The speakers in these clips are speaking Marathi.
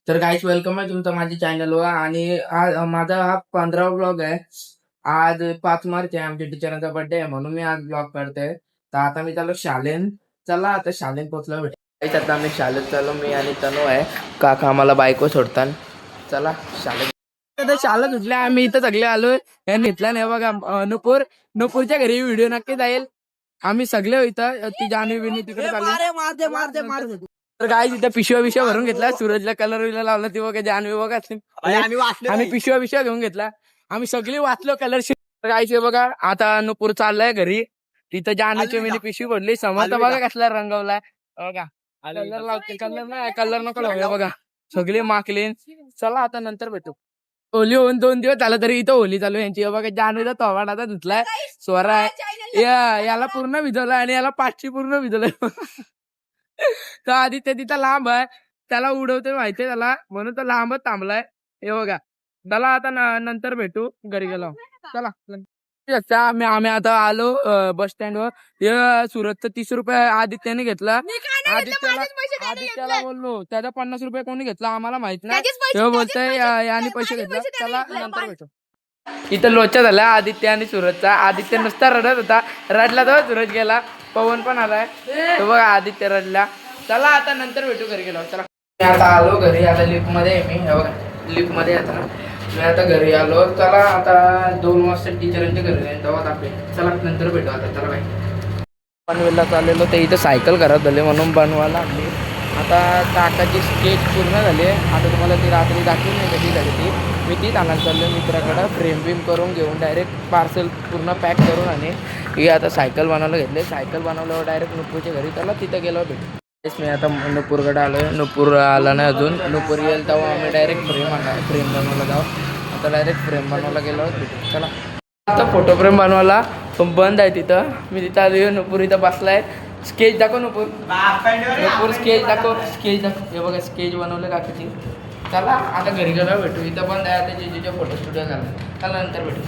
तर गाईज वेलकम आहे तुमचं माझ्या चॅनलवर आणि माझा हा 15वा ब्लॉग आहे. आज 5 मार्च आहे, आमच्या टीचरांचा बर्थडे आहे म्हणून मी आज ब्लॉग करतोय. तर आता मी चाललो शालेन. चला आता शालेन पोहोचलो भेट. आता आम्ही शाळेत चाललो, मी आणि तनू आहे. काका आम्हाला बायको सोडतात. चला शाळेत. आता शाळा सुटल्या, आम्ही इथं सगळे आलोय. यांनी घेतला नाही बघा नुपूरच्या घरी व्हिडिओ नक्की जाईल. आम्ही सगळे इथं ती जाणवी बिनी तिकडे चालली. तर काय तिथं पिशव्या भरून घेतला. सूरजला कलर विला लावला ती बघा जानवी बघा. आम्ही पिशव्या घेऊन घेतला. आम्ही सगळी वाचलो कलर. गायचे बघा आता नुपूर चाललाय घरी. तिथं जानवीची मिनी पिशवी पडली. समोर बघा कसला रंगवलाय बघा. कलर लावते, कलर नाही, कलर नको लावूया बघा. सगळे माकले. चला आता नंतर भेटू. होली होऊन 2 दिवस झाला तरी इथं होली चालू यांची बघा. जानवीचा तोवाड आता धुतलाय. स्वरा आहे याला पूर्ण भिजवलाय आणि याला पाचशे पूर्ण भिजवलंय. तर आदित्य तिथं लांब आहे, त्याला उडवते माहितीये त्याला, म्हणून तो लांबच थांबलाय. हे बघा. चला आता नंतर भेटू घरी गेलो. चला आम्ही आता आलो बस स्टँड वर. सुरतचं 30 रुपये आदित्यने घेतला. आदित्यला बोललो त्याचा 50 रुपये कोणी घेतला आम्हाला माहित नाही. तेव्हा बोलतोय याने पैसे घेतला. चला नंतर भेटू. इथं लोचा झाला आदित्य आणि सूरजचा. आदित्य नुसता रडत होता, रडला तर सूरज गेला. पवन पण आलाय तो बघा. आदित्य रडला. चला आता नंतर भेटू घरी गेलो. चला मी आता आलो घरी. आता लिफ्ट मध्ये मी हे बघा, लिफ्ट मध्ये आता मी आता घरी आलो. चला आता 2 वाजता टीचरांच्या घरी जाईल तेव्हा दाखवे. चला नंतर भेटू आता. चला बाय. पनवेलला चाललेलो ते इथं सायकल खराब झाली म्हणून बनवायला लागली. आता काकाची स्केच पूर्ण झाली. आता तुम्हाला ती रात्री दाखवली नाही कधी झाली ती. मी ती आणायला चाललो मित्राकडं. फ्रेम बिम करून घेऊन डायरेक्ट पार्सल पूर्ण पॅक करून आणि ही आता सायकल बनवायला घेतली. सायकल बनवल्यावर डायरेक्ट नुपूरच्या घरी त्याला तिथं गेलो भेटू. तेच मी आता नुपूरकडे आलो आहे. नुपूर आला नाही अजून. नुपूर येईल तेव्हा आम्ही डायरेक्ट फ्रेम बनवायला जाऊ. आता डायरेक्ट फ्रेम बनवायला गेलो भेटू. चला आता फोटो फ्रेम बनवायला पण बंद आहे तिथं. मी तिथं आलो. नुपूर इथं बसलाय. स्केच दाखव नुपूर. नुपूर स्केच दाखव. स्केच दाखव. हे बघा स्केच बनवलं काकाची. चला आता घरी गेलो भेटू. इथं बंद आहे आता जेजूच्या फोटो स्टुडिओ झाला. चला नंतर भेटू.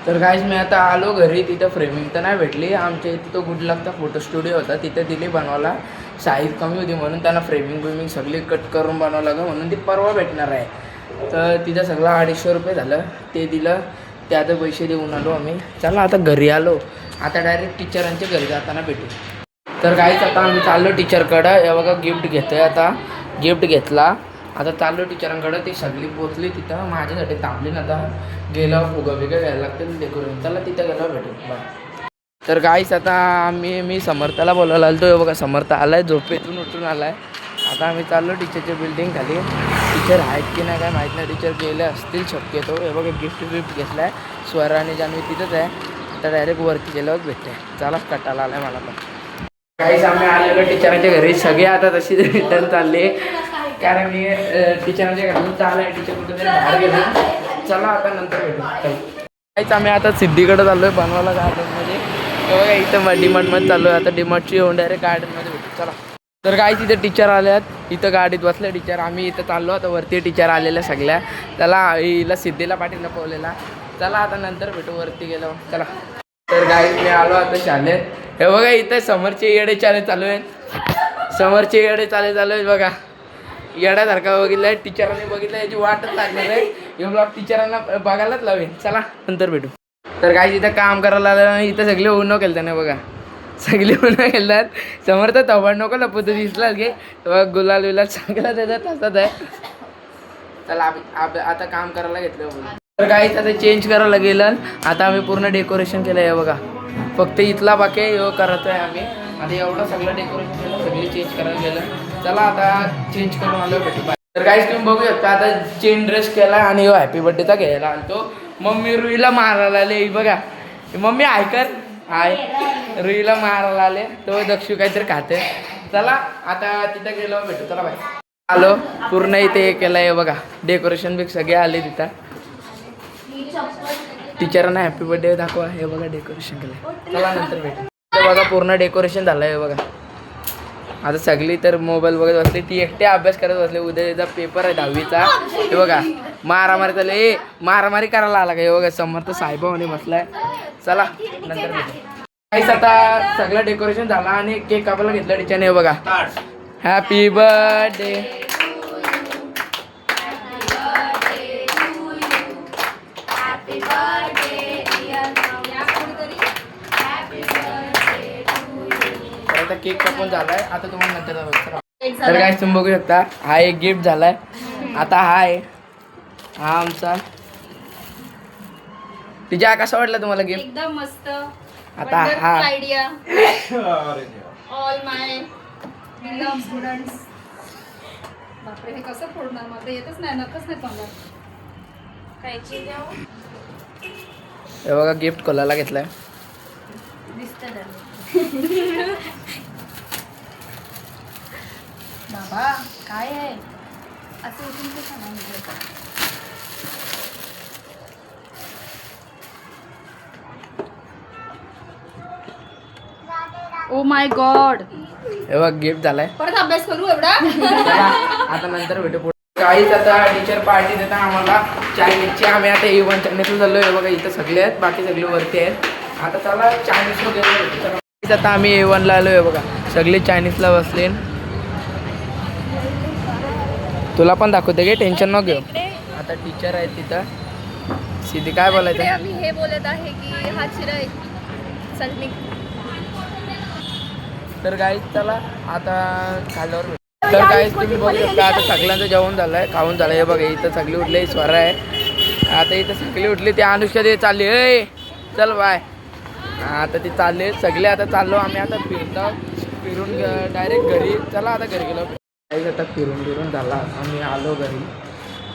तर गाईज मी आता आलो घरी. तिथं फ्रेमिंग तर नाही भेटली. आमच्या इथं तो गुड लकचा फोटो स्टुडिओ होता, तिथे दिली बनवायला. साईज कमी होती म्हणून त्यांना फ्रेमिंग सगळी कट करून बनवावं लागलं म्हणून ती परवा भेटणार आहे. तर तिथं सगळं 250 रुपये झालं. ते दिलं. त्याचे पैसे देऊन आलो आम्ही. चला आता घरी आलो. आता डायरेक्ट टीचरांच्या घरी जाताना भेटू. तर गाईज आता आम्ही चाललो टीचरकडं. हे बघा गिफ्ट घेतोय आता. गिफ्ट घेतला. आता चाललो टीचरांकडं. ती सगळी पोचली तिथं. माझ्यासाठी थांबली ना. आता गेलं फुगं बिगं घ्यायला लागतील डेकोरेशन. चला तिथं गेलं भेटू. बाय. तर गाईस आता मी समर्थाला बोलायला आलो. हे बघा समर्थ आलाय, झोपेतून उठून आलाय. आता आम्ही चाललो टीचरच्या बिल्डिंग खाली. टीचर आहेत की नाही काय माहीत नाही. टीचर गेले असतील शक्यतो. हे बघा गिफ्ट घेतला आहे. स्वरा आणि जानवी तिथंच आहे. आता डायरेक्ट वरती गेल्यावर भेटते. चला कटाला आलाय मला पण. काहीच आम्ही आलेलो टीचरांच्या घरी. सगळे आता तशी रिटर्न चालले कारण मी टीचरांच्या घरी चाललाय. टीचर कुठेतरी बाहेर गेलो. चला आता नंतर भेटू. काहीच आम्ही आता सिद्धीकडे चाललोय बनवायला गार्डनमध्ये. बघा इथं डीमार्टमध्ये चाललो आहे. आता डीमार्टची येऊन डायरेक्ट गार्डनमध्ये भेटू. चला तर काय तिथे टीचर आल्यात. इथं गाडीत बसले टीचर. आम्ही इथं चाललो आता वरती. टीचर आलेल्या सगळ्या. त्याला हिला सिद्धीला पाठीला पोवलेला. चला आता नंतर भेटू वरती गेलो. चला तर गाईज मी आलो आता शाळेत. हे बघा इथं समोरचे येडे चाले चालू आहेत. समोरचे येडे चालू आहेत बघा. येड्यासारखा बघितलाय. टीचरांनी बघितलं याची वाटच लागणार आहे. हे ब्लॉग टीचरांना बघायलाच लावेल. चला नंतर भेटू. तर काय इथं काम करायला आलं आणि इथं सगळे उन्हा केलं त्याने बघा. सगळे उन्हा केलं. समोर तर तवड नको लपू तर दिसला की गुलाल विलाल सगळं त्याच्यात तसंच आहे. चला आता काम करायला घेतलं. तर काहीच आता चेंज करायला गेलं. आता आम्ही पूर्ण डेकोरेशन केलं आहे बघा. फक्त इथला बाकी करतोय आम्ही. आता एवढं सगळं डेकोरेशन केलं. सगळी चेंज करायला गेलं. चला आता चेंज करून आलो भेटू. तर काहीच तुम्ही बघू शकता. आता चेंज ड्रेस केला आणि हॅपी बर्थडेचा घ्यायला आणतो. मम्मी रुईला मारायला आले बघा. मम्मी ऐकर हाय. रुईला मारायला आले. तो दक्षू काहीतरी खाते. चला आता तिथं गेलो भेटू. चला बाय. आलो पूर्ण इथे हे केलं आहे बघा. डेकोरेशन बी सगळे आले तिथं. टीचरांना हॅपी बर्थडे दाखवा. हे बघा डेकोरेशन केलं. चला नंतर भेटू. ते बघा पूर्ण डेकोरेशन झालं आहे बघा. आता सगळी तर मोबाईल बघत बसली. ती एकटे अभ्यास करत बसले. उद्या त्याचा पेपर आहे 10वीचा. हे बघा मारामारी चालू. मारामारी करायला आला का. हे बघा समर्थ साहेबांनी बसलाय. चला नंतर काहीच आता सगळं डेकोरेशन झालं आणि केक कापायला घेतला टीचरने. हे बघा हॅपी बर्थडे केक कापून झालाय आता तुम्हाला नंतर दाखवतो. तर काय तुम्ही बघू शकता हा एक गिफ्ट झालाय. आता हा आहे हा आमचा. तिच्या कसा वाटला तुम्हाला गिफ्ट? एकदम मस्त. आता हा आयडिया ऑल माय बिलव्ड स्टुडंट्स. बापरे हे कसं फोडणार मला येतच नाही नकच नाही तोंडात. कायची देऊ? हे बघा गिफ्ट कोणाला घेतलाय बाबा काय आहे असं उठून ते सांगा. Oh my God. हे बघ गिफ्ट झालाय. परत अभ्यास करू एवढा. आता नंतर भेटू पुढे. काहीच आता टीचर पार्टी देता आम्हाला चायनीजची. आम्ही आता A1 चायनीजला चाललो. हे बघा इथं सगळे आहेत बाकी सगळे वरती आहेत. आता चला चायनीज वगैरे. आता आम्ही A1ला आलो. आहे बघा सगळे चायनीजला बसले. तुला पण दाखवते घे टेन्शन नको घेऊ. आता टीचर आहेत तिथं. सिद्धी काय बोलायचं? आम्ही हे बोलत आहे की हा चिराय चल. तर गाईज चला आता खाल्यावर भेटू. तर गाईज तुम्ही बघू शकता आता सगळ्यांचं जेवण झालंय खाऊन झालंय. हे बघा इथं सगळी उठले. स्वरा आहे आता इथं सगळी उठली. ती अनुष्का ते चालली ए चल बाय. आता ती चालले सगळे. आता चाललो आम्ही आता फिरून डायरेक्ट घरी. चला आता घरी गेलो. गाईज आता फिरून झाला आम्ही आलो घरी.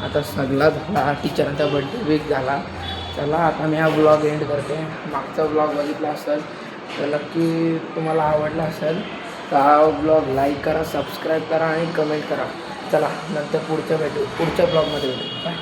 आता सगळा झाला. टीचरांचा बर्थडे वीक झाला. चला आता मी हा ब्लॉग एंड करते. मागचा ब्लॉग बघितला असेल तर नक्की तुम्हाला आवडला असेल तर हा ब्लॉग लाईक करा सबस्क्राईब करा आणि कमेंट करा. चला नंतर पुढच्या ब्लॉगमध्ये भेटू. बाय.